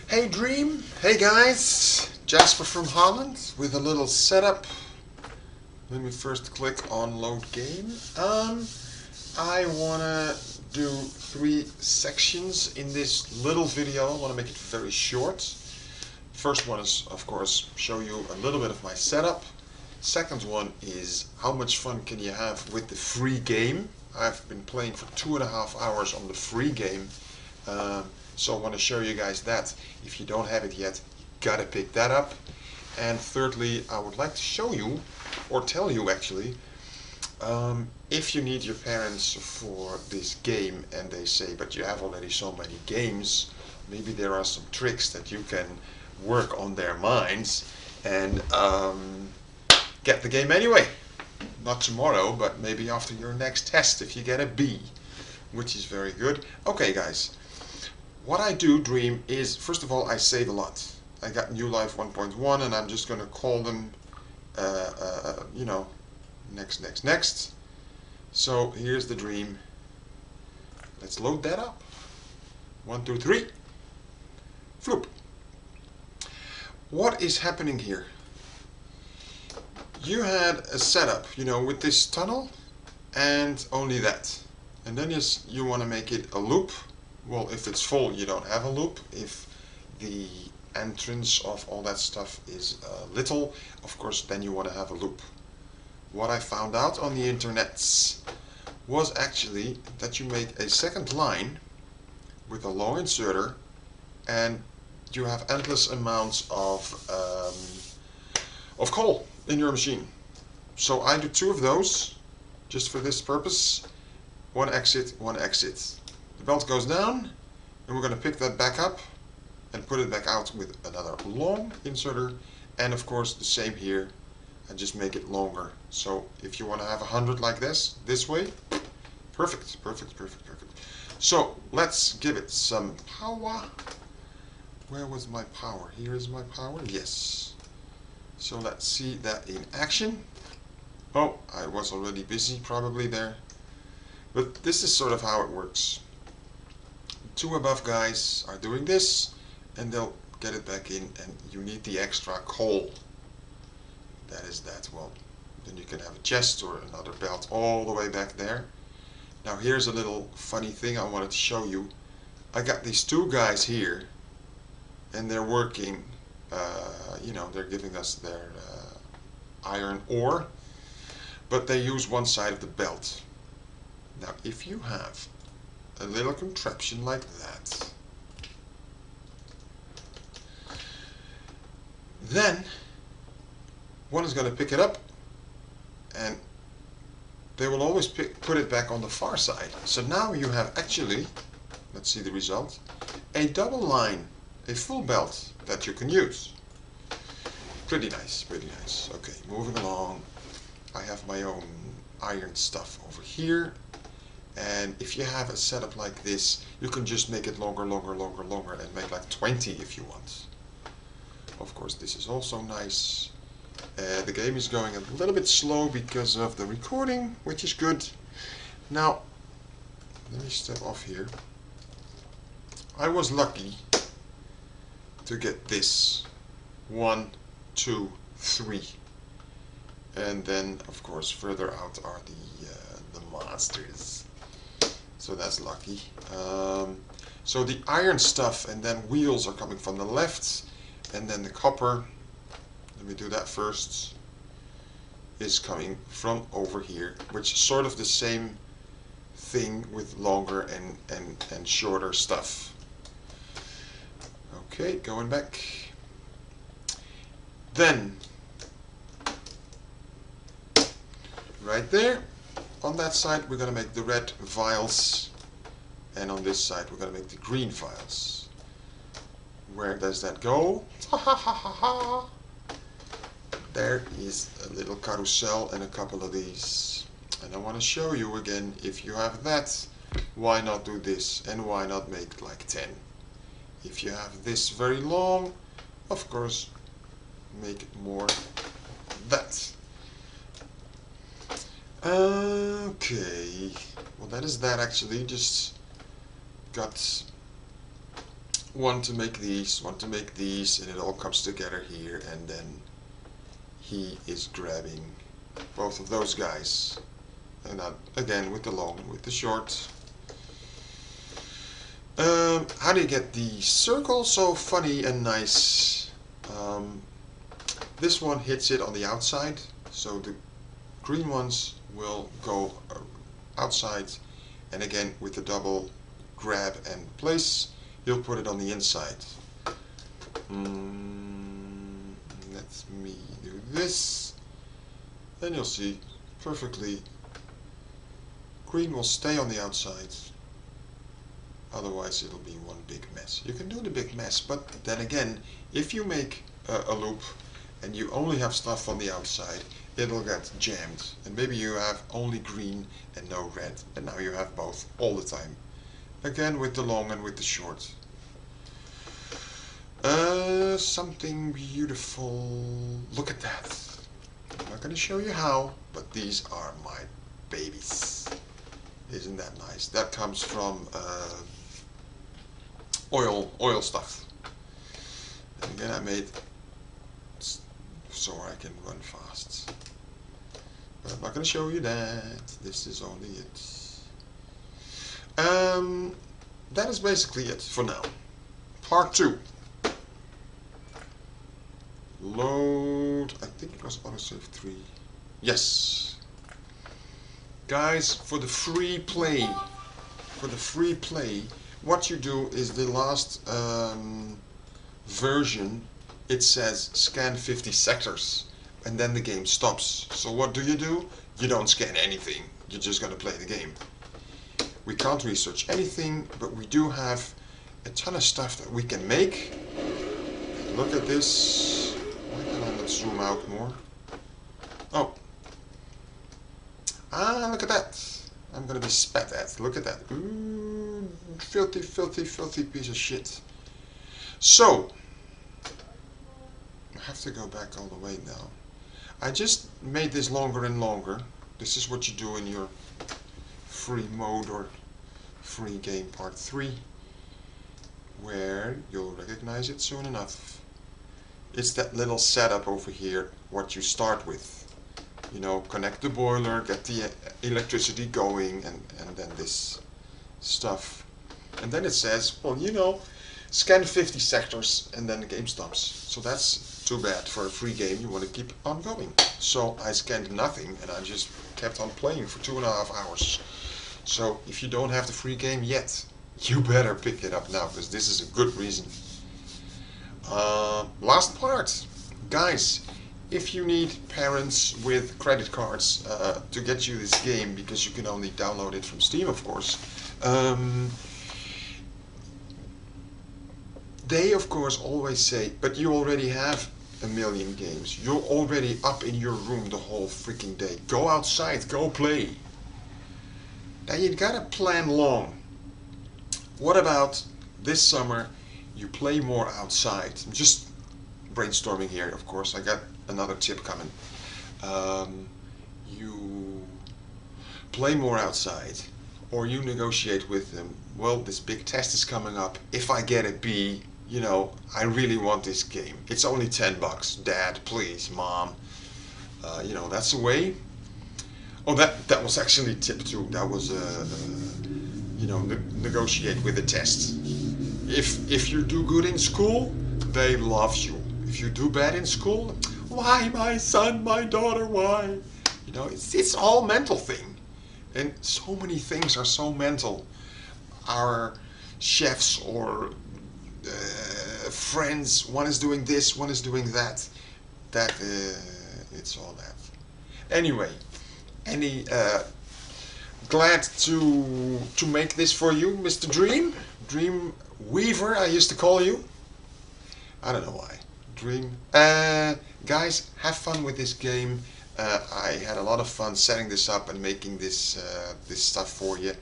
Hey Dream, hey guys, Jasper from Holland with a little setup. Let me first click on load game. I wanna do 3 sections in this little video. I wanna make it very short. First one is, of course, show you a little bit of my setup. Second one is how much fun can you have with the free game. I've been playing for 2.5 hours on the free game. So I want to show you guys that. If you don't have it yet, you gotta pick that up. And thirdly, I would like to show you, or tell you actually, if you need your parents for this game and they say, but you have already so many games, maybe there are some tricks that you can work on their minds and get the game anyway. Not tomorrow, but maybe after your next test if you get a B, which is very good. Okay guys, what I do, Dream, is first of all I save a lot. I got New Life 1.1 and I'm just gonna call them you know, next. So here's the Dream. Let's load that up. 1, 2, 3. Floop. What is happening here? You had a setup, you know, with this tunnel and only that. And then you want to make it a loop. Well, if it's full, you don't have a loop. If the entrance of all that stuff is little, of course, then you want to have a loop. What I found out on the internets was actually that you make a second line with a long inserter and you have endless amounts of coal in your machine. So I do 2 of those just for this purpose. 1 exit, 1 exit. The belt goes down and we're going to pick that back up and put it back out with another long inserter, and of course the same here, and just make it longer. So if you want to have 100 like this way, perfect. So let's give it some power. Where was my power? Here is my power. Yes. So let's see that in action. Oh, I was already busy probably there. But this is sort of how it works. 2 above guys are doing this and they'll get it back in, and you need the extra coal. That is that. Well, then you can have a chest or another belt all the way back there. Now here's a little funny thing I wanted to show you. I got these 2 guys here and they're working, you know, they're giving us their iron ore, but they use one side of the belt. Now if you have a little contraption like that, then one is going to pick it up and they will always put it back on the far side. So now you have actually, let's see the result, a double line, a full belt that you can use. Pretty nice. Okay, moving along. I have my own iron stuff over here. And if you have a setup like this, you can just make it longer and make like 20 if you want. Of course, this is also nice. The game is going a little bit slow because of the recording, which is good. Now, let me step off here. I was lucky to get this 1, 2, 3. And then, of course, further out are the monsters. So that's lucky. So the iron stuff and then wheels are coming from the left, and then the copper, let me do that first, is coming from over here, which is sort of the same thing with longer and shorter stuff. Okay, going back. Then, right there, on that side we're going to make the red vials, and on this side we're going to make the green vials. Where does that go? There is a little carousel and a couple of these. And I want to show you again, if you have that, why not do this, and why not make like 10? If you have this very long, of course, make it more that. Okay, well that is that actually. Just got one to make these, one to make these, and it all comes together here, and then he is grabbing both of those guys. And again with the long and with the short. How do you get the circle so funny and nice? This one hits it on the outside, so the green ones will go outside, and again with the double grab and place, you'll put it on the inside. Let me do this, and you'll see perfectly. Green will stay on the outside, otherwise it'll be one big mess. You can do the big mess, but then again, if you make a loop and you only have stuff on the outside, it'll get jammed, and maybe you have only green and no red, and now you have both all the time. Again with the long and with the short. Something beautiful. Look at that. I'm not going to show you how, but these are my babies. Isn't that nice? That comes from oil stuff. And again, I made so I can run fast. But I'm not going to show you that. This is only it. That is basically it for now. Part 2. Load. I think it was autosave 3. Yes. Guys, for the free play, what you do is the last version, it says scan 50 sectors, and then the game stops. So what do? You don't scan anything. You're just going to play the game. We can't research anything, but we do have a ton of stuff that we can make. Look at this. Why can I not zoom out more? Oh. Look at that. I'm gonna be spat at. Look at that. Ooh, filthy, filthy, filthy piece of shit. So, I have to go back all the way now. I just made this longer and longer. This is what you do in your free mode or free game part 3, where you'll recognize it soon enough. It's that little setup over here, what you start with. You know, connect the boiler, get the electricity going, and then this stuff. And then it says, well, you know, scan 50 sectors, and then the game stops. So that's too bad. For a free game, you want to keep on going. So I scanned nothing, and I just kept on playing for 2.5 hours. So if you don't have the free game yet, you better pick it up now, because this is a good reason. Last part. Guys, if you need parents with credit cards to get you this game, because you can only download it from Steam, of course, they of course always say, but you already have a million games. You're already up in your room the whole freaking day. Go outside, go play. Now you gotta plan long. What about this summer you play more outside? I'm just brainstorming here, of course. I got another tip coming. You play more outside, or you negotiate with them. Well, this big test is coming up. If I get a B, you know, I really want this game. It's only $10. Dad, please, Mom. You know, that's the way. Oh, that was actually tip 2. That was you know, negotiate with the test. If you do good in school, they love you. If you do bad in school, why my son, my daughter, why? You know, it's all mental thing. And so many things are so mental. Our chefs or friends, one is doing this, one is doing that. It's all that. Anyway, glad to make this for you, Mr. Dream Weaver, I used to call you. I don't know why. Dream. Guys, have fun with this game. I had a lot of fun setting this up and making this this stuff for you.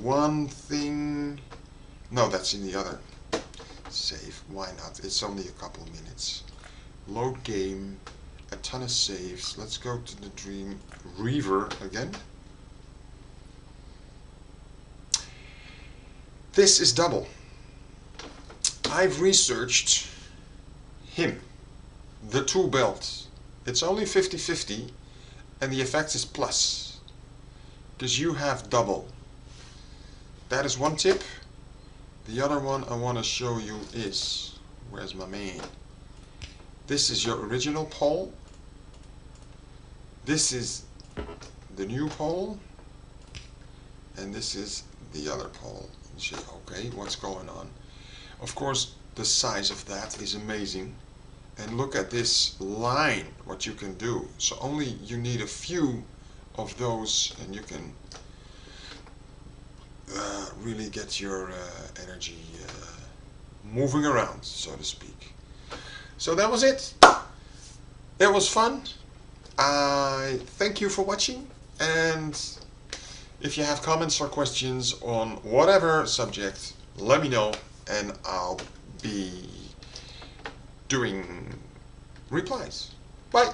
One thing. No, that's in the other. Save. Why not? It's only a couple of minutes. Load game. A ton of saves. Let's go to the Dream Weaver again. This is double. I've researched him, the tool belt. It's only 50-50 and the effect is plus, because you have double. That is one tip. The other one I want to show you is, where's my man? This is your original pole. This is the new pole. And this is the other pole. You say, okay, what's going on? Of course, the size of that is amazing. And look at this line, what you can do. So only you need a few of those and you can really get your energy moving around, so to speak. So that was it. It was fun. I thank you for watching, and if you have comments or questions on whatever subject, let me know and I'll be doing replies. Bye.